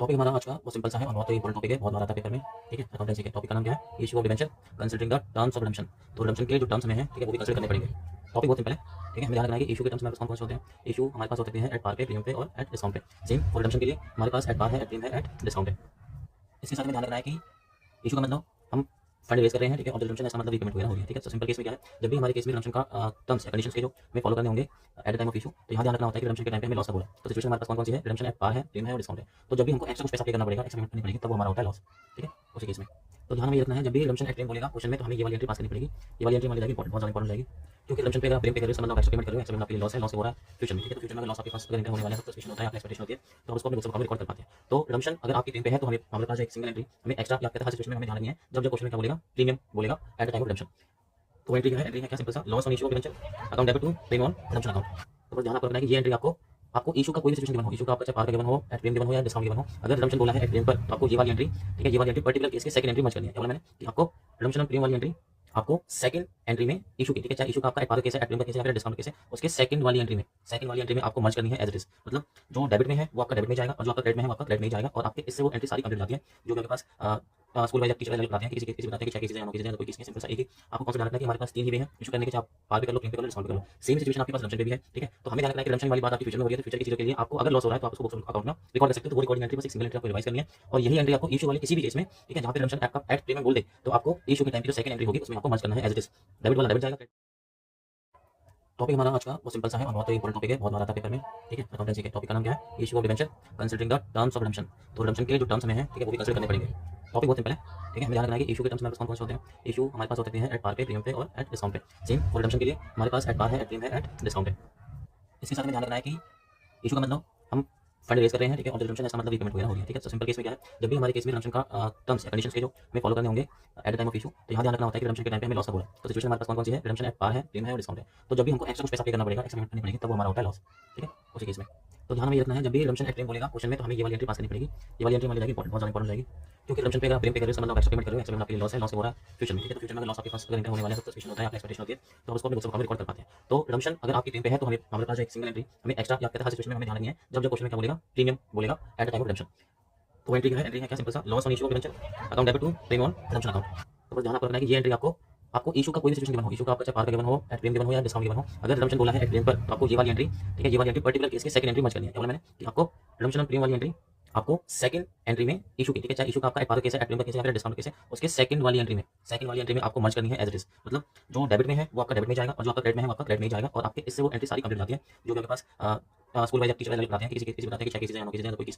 Topic हमारा आज का बहुत सिंपल सा है और बहुत ही इंपॉर्टेंट टॉपिक है, बहुत बार आता है पेपर में। ठीक है, अकाउंटेंसी के टॉपिक का नाम क्या है? Issue of debenture considering the terms of redemption. तो रिडेम्पशन के जो टर्म्स में है, ठीक है, वो भी कंसिडर करने पड़ेंगे। टॉपिक बहुत सिंपल है। ठीक है, हमें ध्यान रखना है कि इशू के टर्म्स हमारे पास कौन कौन से होते हैं। इशू हमारे पास हो सकते हैं एट पार पे, प्रीमियम पे और एट डिस्काउंट पे। सेम फॉर रिडेम्पशन के लिए हमारे पास एट पार है, एट प्रीमियम है, एट डिस्काउंट है। इसके साथ में ध्यान रखना है कि इशू का मतलब हम फंड रेज कर रहे हैं। ठीक है, और रिडेम्पशन ऐसा मतलब रीपेमेंट वगैरह हो रही है। ठीक है, तो सिंपल केस में क्या है, जब भी हमारे केस में रिडेम्पशन का टर्म्स या कंडीशंस के जो हमें फॉलो करने होंगे eight the time of issue, तो यहाँ ध्यान रखना होता है कि रिडेम्पशन के टाइम पे हमें लॉस का बोला। तो सिचुएशन हमारे पास कौन कौन सी है? रिडेम्पशन एट पार है, प्रीमियम है और डिस्काउंट है। तो जब भी हमको एक्स्ट्रा कुछ पैसा पे करना पड़ेगा, एक्स्ट्रा पेमेंट करनी पड़ेगी, तब वो हमारा होता है लॉस। ठीक है, उसी केस में तो ध्यान में ये रखना है, जब भी रिडेम्पशन एट प्रीमियम बोलेगा क्वेश्चन में, तो हमें ये वाली एंट्री पास करनी पड़ेगी। ये वाली एंट्री हमारी जाएगी बहुत ज़्यादा इंपॉर्टेंट जाएगी, क्योंकि रिडेम्पशन पे अगर प्रीमियम पे कर रहे हो, मतलब एक्स्ट्रा पेमेंट कर रहे हो, एक्स्ट्रा पेमेंट आपके लिए लॉस है, लॉस हो रहा है फ्यूचर में। ठीक है, तो फ्यूचर में अगर लॉस आपके पास अगर इनकम होने वाला है, तो एक्सपेक्टेशन होता है, आपकी एक्सपेक्टेशन होती है, तो हम उसको अपने बुक्स में रिकॉर्ड कर पाते हैं। तो रिडेम्पशन अगर आपकी प्रीमियम पे है, तो हमारे पास एक सिंगल एंट्री हमें एक्स्ट्रा याद करते हैं। हर सिचुएशन में हमें ध्यान रखनी है, जब क्वेश्चन में क्या बोलेगा, प्रीमियम बोलेगा at the time of redemption. तो एंट्री क्या है? एंट्री है क्या, सिंपल सा, loss on issue of debenture account debit to premium on redemption account. तो बस ध्यान आपको रखना है कि ये एंट्री आपको आपको इशू का कोई भी सिचुएशन गिवन हो, इशू का आपका चाहे पार का गिवन हो, एट प्रीमियम गिवन हो या डिस्काउंट गिवन हो, अगर रिडेम्पशन बोला है एट प्रीमियम पर, तो आपको ये वाली एंट्री, ठीक है, ये वाली एंट्री पर्टिकुलर केस की सेकंड एंट्री मर्ज करनी है। क्या बोला मैंने कि आपको रिडेम्पशन ऑन प्रीमियम वाली एंट्री आपको सेकंड एंट्री में इशू की, ठीक है, चाहे इशू का आपका एट पार केस है, एट प्रीमियम का केस है या फिर डिस्काउंट केस है, उसके सेकंड वाली एंट्री में आपको मर्ज करनी है एज इट इज। मतलब जो डेबिट में है वो आपका डेबिट में जाएगा और जो आपका क्रेडिट में है वो आपका क्रेडिट में जाएगा, और आपके इससे वो एंट्री सारी कंप्लीट जाती है जो आपके पास स्कूल वाइज टीचर वाइज बताते हैं कि किसी बताते हैं कि 6 केसेस हैं, 9 केसेस हैं, कोई किसी सिंपल सा एक ही आपको कौन सा ध्यान रखना है कि हमारे पास 3 ही वे हैं इशू करने के, चाहे आप पार भी कर लो, प्रीमियम पे कर लो, डिस्काउंट पे कर लो। सेम सिचुएशन आपके पास रिडेम्पशन पे भी है। ठीक है, तो हमें ध्यान रखना है कि रिडेम्पशन वाली बात आपकी फ्यूचर में हो रही है, तो फ्यूचर की चीजों के लिए आपको अगर लॉस हो रहा है तो आप उसको बुक्स अकाउंट में रिकॉर्ड कर सकते हो। तो वो रिकॉर्डिंग एंट्री बस एक सिंगल एंट्री आपको रिवाइज करनी है, और यही एंट्री आपको इशू वाले किसी भी केस में, ठीक है, जहां पे रिडेम्पशन आपका एट प्रीमियम बोल दे, तो आपको इशू के टाइम की जो सेकंड एंट्री होगी उसमें आपको मर्ज करना है एज इट इज। डेबिट वाला डेबिट जाएगा। टॉपिक हमारा आज का बहुत सिंपल सा है और बहुत ही इंपॉर्टेंट टॉपिक है, बहुत बार आता है पेपर में। ठीक है, अकाउंटेंसी के टॉपिक का नाम क्या है? Issue of debenture considering the terms of redemption. तो रिडेम्पशन के जो टर्म्स में है, ठीक है, वो भी कंसिडर करने पड़ेंगे। टॉपिक बहुत सिंपल है। ठीक है, हमें ध्यान रखना है कि इशू के टर्म्स हमारे पास कौन कौन से होते हैं। इशू हमारे पास हो सकते हैं एट पार पे, प्रीमियम पे और एट डिस्काउंट पे। सेम फॉर रिडेम्पशन के लिए हमारे पास एट पार है, एट प्रीमियम है, एट डिस्काउंट है। इसके साथ में ध्यान रखना है कि इशू का मतलब हम फंड रेज कर रहे हैं। ठीक है, और रिडेम्पशन ऐसा मतलब रीपेमेंट वगैरह हो रही है। ठीक है, तो सिंपल केस में क्या है, जब भी हमारे केस में रिडेम्पशन का टर्म्स या कंडीशंस के जो हमें फॉलो करने होंगे eight the time of issue, तो यहाँ ध्यान रखना होता है कि रिडेम्पशन के टाइम पे हमें लॉस का बोला। तो सिचुएशन हमारे पास कौन कौन सी है? रिडेम्पशन एट पार है, प्रीमियम है और डिस्काउंट है। तो जब भी हमको एक्स्ट्रा कुछ पैसा पे करना पड़ेगा, एक्स्ट्रा पेमेंट करनी पड़ेगी, तब वो हमारा होता है लॉस। ठीक है, उसी केस में तो ध्यान में ये रखना है, जब भी रिडेम्पशन एट प्रीमियम बोलेगा क्वेश्चन में, तो हमें ये वाली एंट्री पास करनी पड़ेगी। ये वाली एंट्री हमारी जाएगी बहुत ज़्यादा इंपॉर्टेंट जाएगी, क्योंकि रिडेम्पशन पे अगर प्रीमियम पे कर रहे हो, मतलब एक्स्ट्रा पेमेंट कर रहे हो, एक्स्ट्रा पेमेंट आपके लिए लॉस है, लॉस हो रहा है फ्यूचर में। ठीक है, तो फ्यूचर में अगर लॉस आपके पास अगर इनकम होने वाला है, तो एक्सपेक्टेशन होता है, आपकी एक्सपेक्टेशन होती है, तो हम उसको अपने बुक्स में रिकॉर्ड कर पाते हैं। तो रिडेम्पशन अगर आपकी प्रीमियम पे है, तो हमारे पास एक सिंगल एंट्री हमें एक्स्ट्रा याद करते हैं। हर सिचुएशन में हमें ध्यान रखनी है, जब क्वेश्चन में क्या बोलेगा, प्रीमियम बोलेगा at the time of redemption. तो एंट्री क्या है? एंट्री है क्या, सिंपल सा, loss on issue of debenture account debit to premium on redemption account. तो बस ध्यान आपको रखना है कि ये एंट्री आपको आपको इशू का कोई भी सिचुएशन गिवन हो, इशू का आपका चाहे पार का गिवन हो, एट प्रीमियम गिवन हो या डिस्काउंट गिवन हो, अगर रिडेम्पशन बोला है एट प्रीमियम पर, तो आपको ये वाली एंट्री, ठीक है, ये वाली एंट्री पर्टिकुलर केस की सेकंड एंट्री मर्ज करनी है। क्या बोला मैंने कि आपको रिडेम्पशन ऑन प्रीमियम वाली एंट्री आपको सेकंड एंट्री में इशू की, ठीक है, चाहे इशू का आपका एट पार केस है, एट प्रीमियम का केस है या फिर डिस्काउंट केस है, उसके सेकंड वाली एंट्री में आपको मर्ज करनी है एज इट इज। मतलब जो डेबिट में है वो आपका डेबिट में जाएगा और जो आपका क्रेडिट में है वो आपका क्रेडिट में जाएगा, और आपके इससे वो एंट्री सारी कंप्लीट जाती है जो आपके पास स्कूल वाइज टीचर वाइज बताते हैं कि किसी बताते हैं कि 6 केसेस हैं, 9 केसेस हैं, कोई किसी